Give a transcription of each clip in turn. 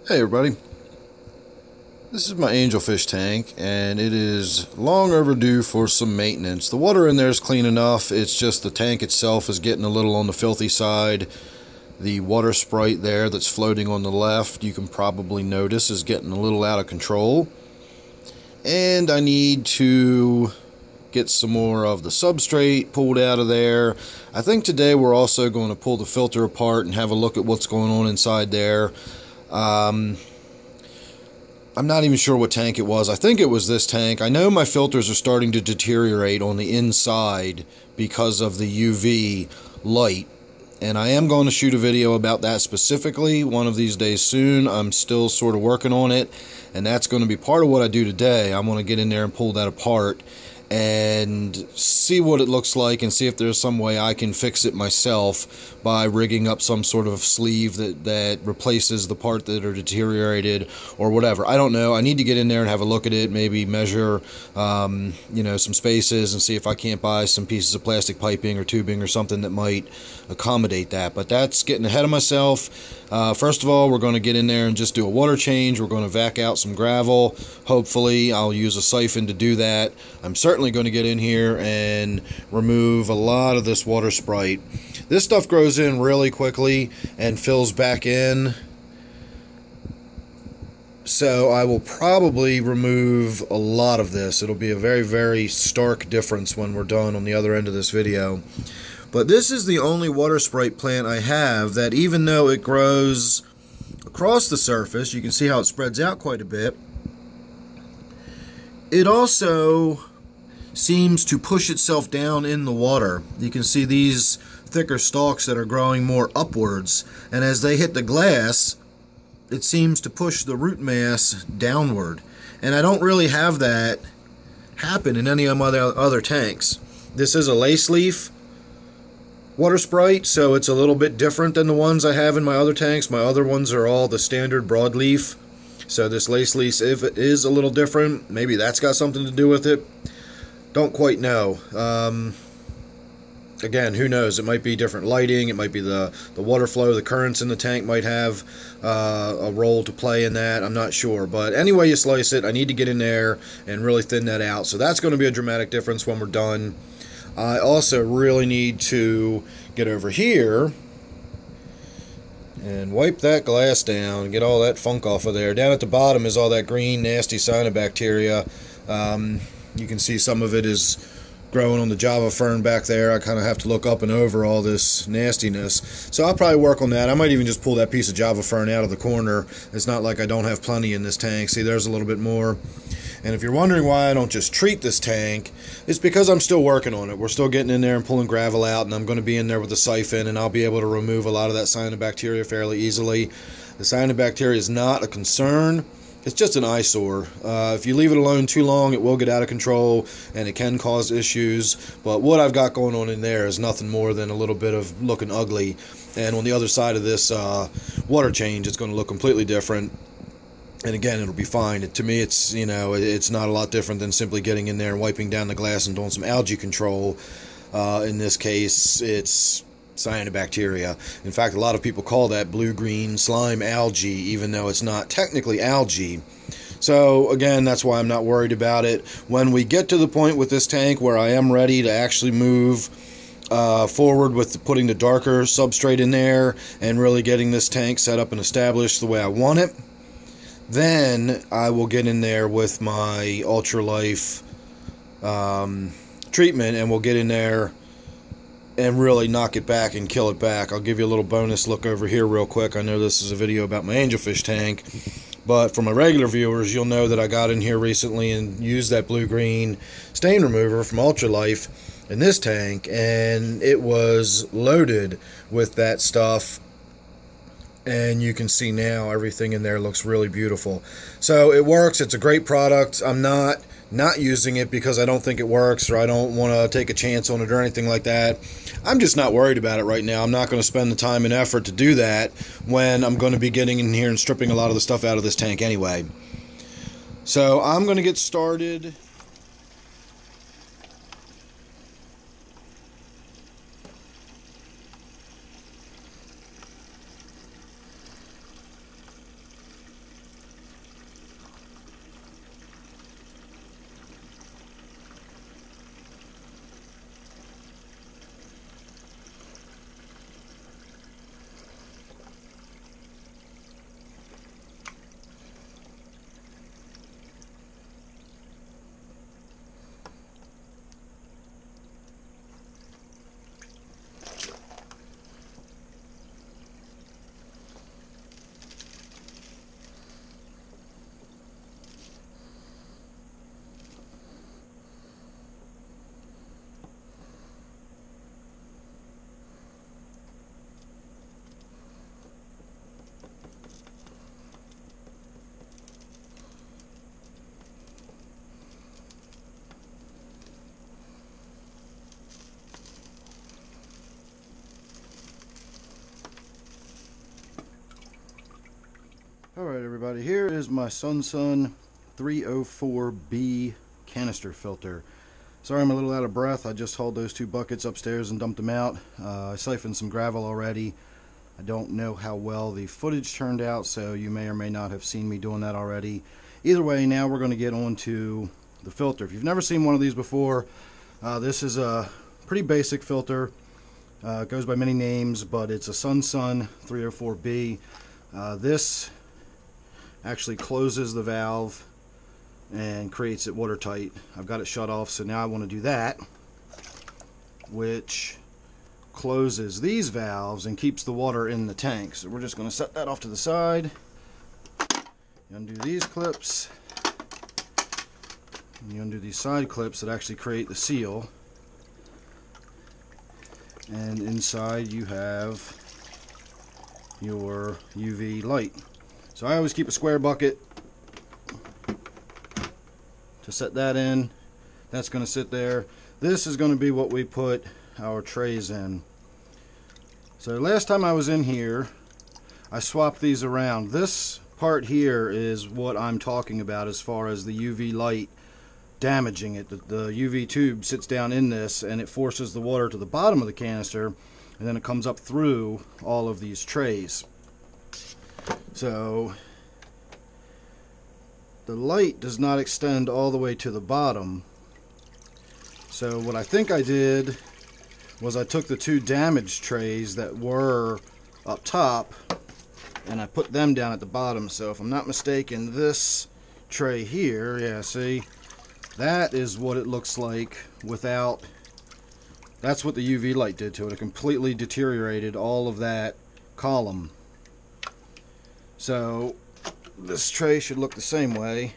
Hey everybody, this is my Angelfish tank and it is long overdue for some maintenance. The water in there is clean enough, it's just the tank itself is getting a little on the filthy side. The water sprite there that's floating on the left, you can probably notice, is getting a little out of control. And I need to get some more of the substrate pulled out of there. I think today we're also going to pull the filter apart and have a look at what's going on inside there. I'm not even sure what tank it was. I think it was this tank. I know my filters are starting to deteriorate on the inside because of the UV light. And I am going to shoot a video about that specifically one of these days soon. I'm still sort of working on it. And that's going to be part of what I do today. I want to get in there and pull that apart and see what it looks like and see if there's some way I can fix it myself by rigging up some sort of sleeve that replaces the part that are deteriorated or whatever. I don't know. I need to get in there and have a look at it, maybe measure some spaces and see if I can't buy some pieces of plastic piping or tubing or something that might accommodate that. But that's getting ahead of myself. First of all, we're going to get in there and just do a water change. We're going to vac out some gravel. Hopefully I'll use a siphon to do that. I'm certainly going to get in here and remove a lot of this water sprite. This stuff grows in really quickly and fills back in, so I will probably remove a lot of this. It'll be a very, very stark difference when we're done on the other end of this video. But this is the only water sprite plant I have that, even though it grows across the surface, you can see how it spreads out quite a bit, it also seems to push itself down in the water. You can see these thicker stalks that are growing more upwards, and as they hit the glass, it seems to push the root mass downward. And I don't really have that happen in any of my other tanks. This is a lace leaf water sprite, so it's a little bit different than the ones I have in my other tanks. My other ones are all the standard broadleaf, so this lace leaf is a little different. Maybe that's got something to do with it. Don't quite know. Again, who knows? It might be different lighting. It might be the water flow, the currents in the tank might have a role to play in that. I'm not sure. But anyway you slice it, I need to get in there and really thin that out. So that's going to be a dramatic difference when we're done. I also really need to get over here and wipe that glass down, get all that funk off of there. Down at the bottom is all that green, nasty cyanobacteria. You can see some of it is growing on the Java fern back there. I kind of have to look up and over all this nastiness. So I'll probably work on that. I might even just pull that piece of Java fern out of the corner. It's not like I don't have plenty in this tank. See, there's a little bit more. And if you're wondering why I don't just treat this tank, it's because I'm still working on it. We're still getting in there and pulling gravel out, and I'm going to be in there with the siphon, and I'll be able to remove a lot of that cyanobacteria fairly easily. The cyanobacteria is not a concern. It's just an eyesore. If you leave it alone too long, it will get out of control, and it can cause issues. But what I've got going on in there is nothing more than a little bit of looking ugly. And on the other side of this water change, it's going to look completely different. And again, it'll be fine. To me, it's it's not a lot different than simply getting in there and wiping down the glass and doing some algae control. In this case, it's cyanobacteria. In fact, a lot of people call that blue-green slime algae, even though it's not technically algae. So again, that's why I'm not worried about it. When we get to the point with this tank where I am ready to actually move forward with putting the darker substrate in there and really getting this tank set up and established the way I want it, then I will get in there with my Ultralife treatment, and we'll get in there and really knock it back and kill it back. I'll give you a little bonus look over here real quick. I know this is a video about my Angelfish tank, but for my regular viewers, you'll know that I got in here recently and used that blue-green stain remover from Ultralife in this tank, and it was loaded with that stuff. And you can see now everything in there looks really beautiful. So it works. It's a great product. I'm not using it because I don't think it works or I don't want to take a chance on it or anything like that. I'm just not worried about it right now. I'm not going to spend the time and effort to do that when I'm going to be getting in here and stripping a lot of the stuff out of this tank anyway. So I'm going to get started. Alright everybody, here is my Sun 304B canister filter. Sorry I'm a little out of breath. I just hauled those two buckets upstairs and dumped them out. I siphoned some gravel already. I don't know how well the footage turned out, so you may or may not have seen me doing that already. Either way, now we're going to get on to the filter. If you've never seen one of these before, this is a pretty basic filter. It goes by many names, but it's a Sun 304B. This actually closes the valve and creates it watertight. I've got it shut off, so now I want to do that, which closes these valves and keeps the water in the tank. So we're just going to set that off to the side. You undo these clips, and you undo these side clips that actually create the seal, and inside you have your UV light. So I always keep a square bucket to set that in. That's going to sit there. This is going to be what we put our trays in. So last time I was in here, I swapped these around. This part here is what I'm talking about as far as the UV light damaging it. The UV tube sits down in this and it forces the water to the bottom of the canister, and then it comes up through all of these trays. So the light does not extend all the way to the bottom. So what I think I did was I took the two damaged trays that were up top and I put them down at the bottom. So if I'm not mistaken, this tray here, yeah, see, that is what it looks like without. That's what the UV light did to it. It completely deteriorated all of that column. So this tray should look the same way.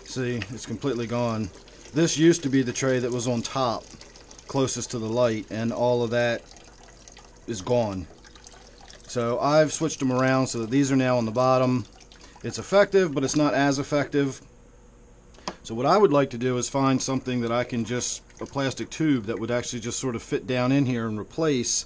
See, it's completely gone. This used to be the tray that was on top, closest to the light, and all of that is gone. So I've switched them around so that these are now on the bottom. It's effective, but it's not as effective. So what I would like to do is find something that I can just, a plastic tube that would actually just sort of fit down in here and replace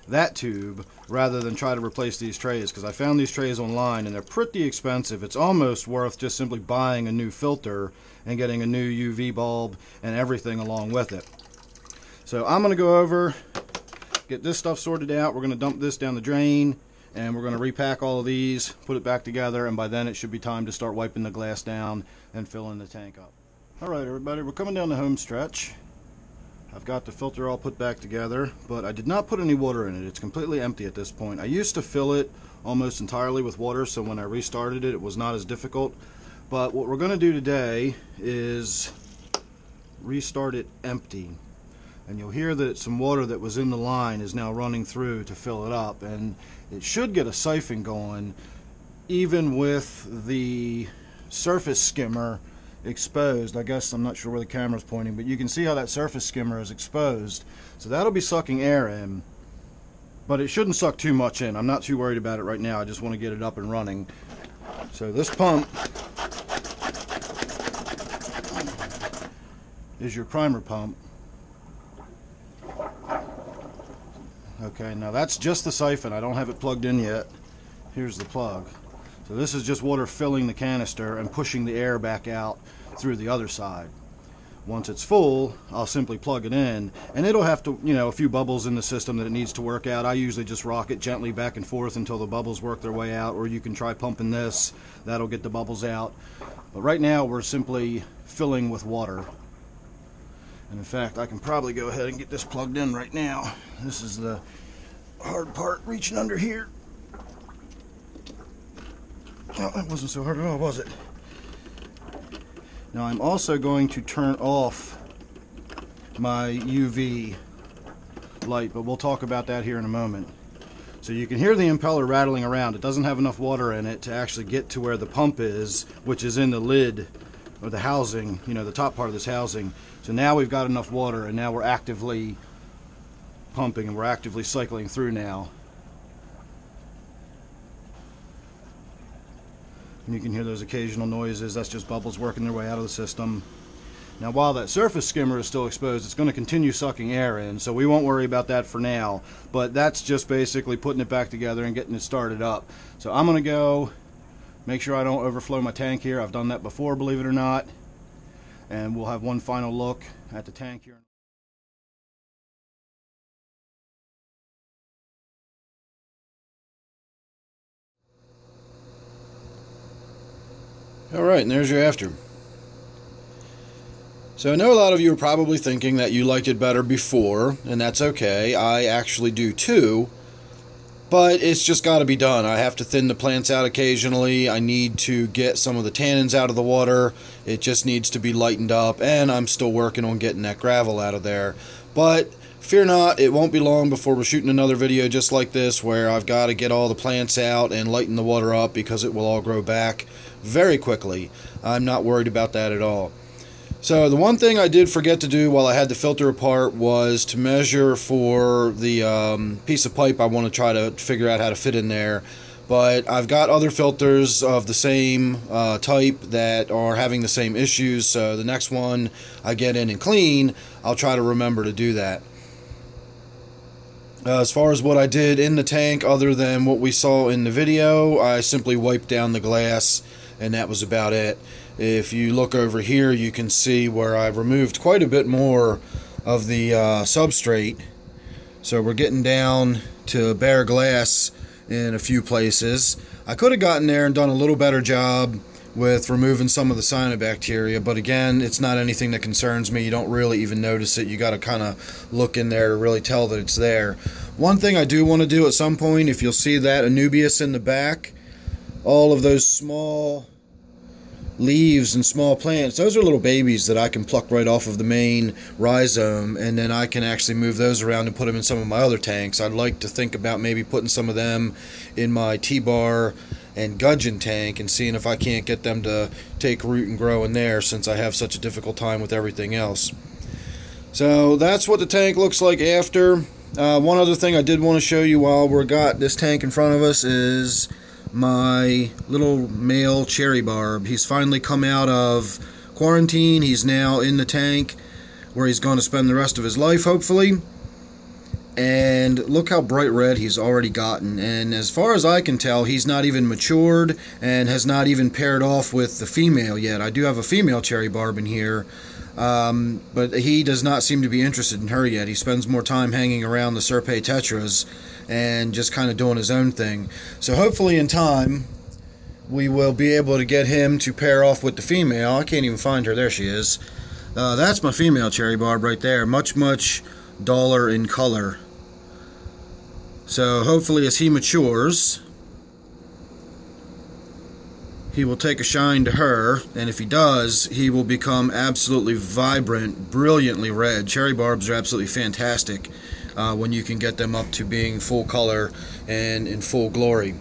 that tube, rather than try to replace these trays, because I found these trays online and they're pretty expensive. It's almost worth just simply buying a new filter and getting a new UV bulb and everything along with it. So I'm going to go over, get this stuff sorted out. We're going to dump this down the drain, and we're going to repack all of these, put it back together, and by then it should be time to start wiping the glass down and filling the tank up. Alright everybody, we're coming down the home stretch. I've got the filter all put back together, but I did not put any water in it. It's completely empty at this point. I used to fill it almost entirely with water, so when I restarted it, it was not as difficult. But what we're going to do today is restart it empty. And you'll hear that some water that was in the line is now running through to fill it up. And it should get a siphon going, even with the surface skimmer exposed. I guess I'm not sure where the camera's pointing, but you can see how that surface skimmer is exposed. So that'll be sucking air in, but it shouldn't suck too much in. I'm not too worried about it right now. I just want to get it up and running. So this pump is your primer pump. Okay, now that's just the siphon. I don't have it plugged in yet. Here's the plug. So this is just water filling the canister and pushing the air back out through the other side. Once it's full, I'll simply plug it in, and it'll have to, a few bubbles in the system that it needs to work out. I usually just rock it gently back and forth until the bubbles work their way out, or you can try pumping this. That'll get the bubbles out. But right now we're simply filling with water. And in fact, I can probably go ahead and get this plugged in right now. This is the hard part, reaching under here. Oh, that wasn't so hard at all, was it? Now I'm also going to turn off my UV light, but we'll talk about that here in a moment. So you can hear the impeller rattling around. It doesn't have enough water in it to actually get to where the pump is, which is in the lid or the housing, the top part of this housing. So now we've got enough water, and now we're actively pumping and we're actively cycling through now. And you can hear those occasional noises. That's just bubbles working their way out of the system. Now while that surface skimmer is still exposed, it's going to continue sucking air in, so we won't worry about that for now. But that's just basically putting it back together and getting it started up. So I'm going to go make sure I don't overflow my tank here. I've done that before, believe it or not. And we'll have one final look at the tank here. Alright, and there's your after. So I know a lot of you are probably thinking that you liked it better before, and that's okay. I actually do too, but it's just got to be done. I have to thin the plants out occasionally. I need to get some of the tannins out of the water. It just needs to be lightened up, and I'm still working on getting that gravel out of there. But fear not, it won't be long before we're shooting another video just like this, where I've got to get all the plants out and lighten the water up, because it will all grow back very quickly. I'm not worried about that at all. So the one thing I did forget to do while I had the filter apart was to measure for the piece of pipe I want to try to figure out how to fit in there. But I've got other filters of the same type that are having the same issues, so the next one I get in and clean, I'll try to remember to do that. As far as what I did in the tank, other than what we saw in the video, I simply wiped down the glass, and that was about it. If you look over here, you can see where I've removed quite a bit more of the substrate. So we're getting down to bare glass in a few places. I could have gotten there and done a little better job with removing some of the cyanobacteria, but again, it's not anything that concerns me. You don't really even notice it. You got to kind of look in there to really tell that it's there. One thing I do want to do at some point, if you'll see that Anubias in the back, all of those small leaves and small plants, those are little babies that I can pluck right off of the main rhizome, and then I can actually move those around and put them in some of my other tanks. I'd like to think about maybe putting some of them in my T-bar and gudgeon tank and seeing if I can't get them to take root and grow in there, since I have such a difficult time with everything else. So that's what the tank looks like after. One other thing I did want to show you while we've got this tank in front of us is my little male cherry barb. He's finally come out of quarantine. He's now in the tank where he's going to spend the rest of his life, hopefully. And look how bright red he's already gotten. And as far as I can tell, he's not even matured and has not even paired off with the female yet. I do have a female cherry barb in here, but he does not seem to be interested in her yet. He spends more time hanging around the Serpae tetras and just kind of doing his own thing. So hopefully in time we will be able to get him to pair off with the female. I can't even find her. There she is. That's my female cherry barb right there. Much duller in color. So hopefully as he matures, he will take a shine to her, and if he does, he will become absolutely vibrant, brilliantly red. Cherry barbs are absolutely fantastic when you can get them up to being full color and in full glory.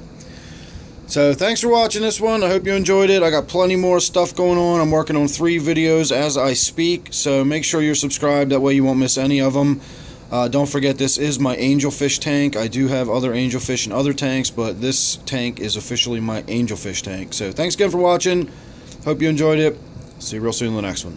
So thanks for watching this one. I hope you enjoyed it. I got plenty more stuff going on. I'm working on 3 videos as I speak, so make sure you're subscribed. That way you won't miss any of them. Don't forget, this is my Angelfish tank. I do have other Angelfish in other tanks, but this tank is officially my Angelfish tank. So thanks again for watching. Hope you enjoyed it. See you real soon in the next one.